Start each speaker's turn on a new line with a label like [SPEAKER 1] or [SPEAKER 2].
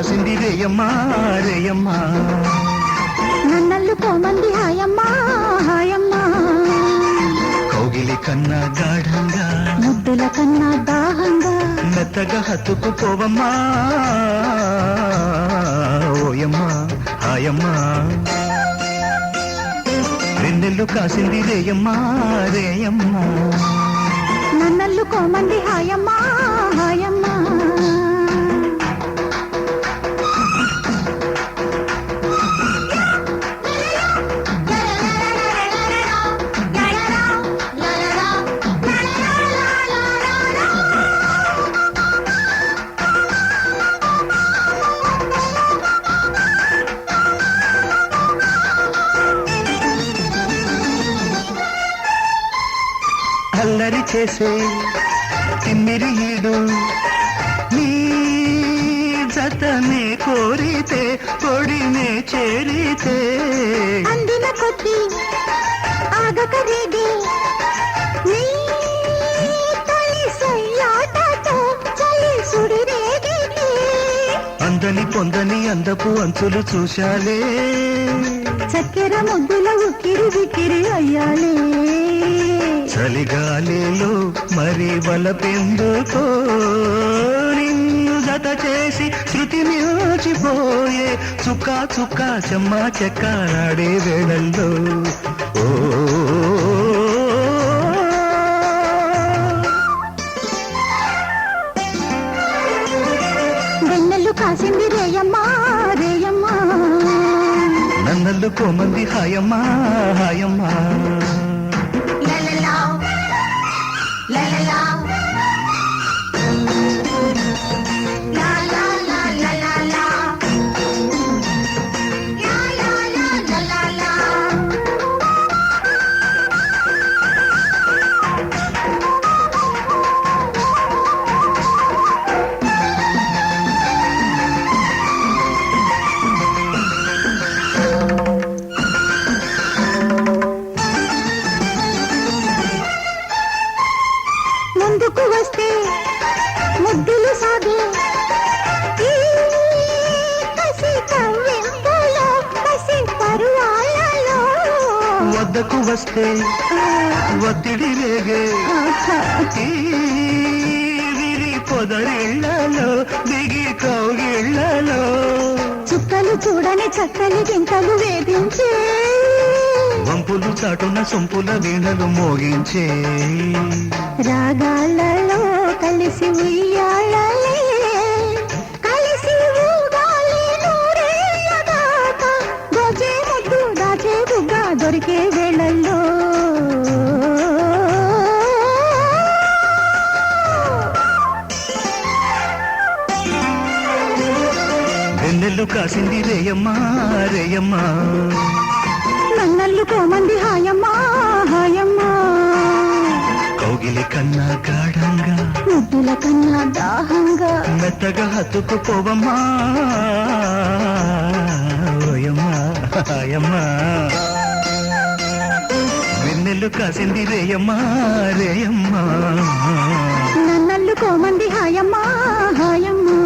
[SPEAKER 1] కాసింది రేయమ్మా రేయమ్మా,
[SPEAKER 2] నన్నల్లు కోమంది హాయమ్మా హాయమ్మా,
[SPEAKER 1] కౌగిలి కన్నా గాఢంగా
[SPEAKER 2] ముద్దుల కన్నా దాహంగా
[SPEAKER 1] మెత్తగా హత్తుకుపోవమ్మా ఓయమ్మా హాయమ్మా, వెన్నెల్లు కాసింది రేయమ్మా రేయమ్మా,
[SPEAKER 2] నన్నల్లు కోమంది హాయమ్మా హాయమ్మా.
[SPEAKER 1] అల్లరి చేసే తిమ్మిరి ఈడు నీ జతనే కోరితే కొడినే చేరితే
[SPEAKER 2] అందిన కొద్ది ఆగక రేగే నీ తొలి సయ్యాటతో చలి సుడి రేగితే
[SPEAKER 1] అందని పొందని అందపు అంచులు చూశాలే,
[SPEAKER 2] చక్కెర ముద్దుల ఉక్కిరి బిక్కిరి అయ్యాలే,
[SPEAKER 1] చలిగాలిలో మరి వలపెందుకో నిన్ను జత చేసి శృతి మించిపోయే చుక్క చుక్క చెమ్మ చెక్క నాడే వేళల్లో ఓ
[SPEAKER 2] వెన్నెల్లు కాసింది రేయమ్మా రేయమ్మా,
[SPEAKER 1] నన్నల్లు కోమంది హాయమ్మా హాయమ్మా,
[SPEAKER 2] ముందుకు వస్తే ముద్దులు సాగే ఈ కసి కవ్వింపులో కసి పరువాలలో,
[SPEAKER 1] వద్దకు వస్తే ఒత్తిడి రేగే ఈ విరి పొదరిళ్లలో దిగి కౌగిళ్లలో
[SPEAKER 2] చుక్కలు చూడని చక్కని గింతలు వేధించే,
[SPEAKER 1] వంపులు చాటున సొంపుల వీణలు మోగించే
[SPEAKER 2] రాగాలలో కలిసి ఉయ్యాలలే కలిసి ఊగాలి నూరేళ్ల దాకా, గోజే ముద్దు దాచే బుగ్గ దొరికే వేళల్లో
[SPEAKER 1] వెన్నెల్లు కాసింది రేయమ్మా రేయమ్మా,
[SPEAKER 2] నన్నల్లు కోమంది హాయమ్మా హాయమ్మా,
[SPEAKER 1] కౌగిలి కన్నా గాఢంగా
[SPEAKER 2] ముద్దుల కన్నా దాహంగా
[SPEAKER 1] మెత్తగా హత్తుకుపోవమ్మా ఓయమ్మా హాయమ్మా, వెన్నెల్లు కాసింది రేయమ్మా రేయమ్మా,
[SPEAKER 2] నన్నల్లు కోమంది హాయమ్మా హాయమ్మా.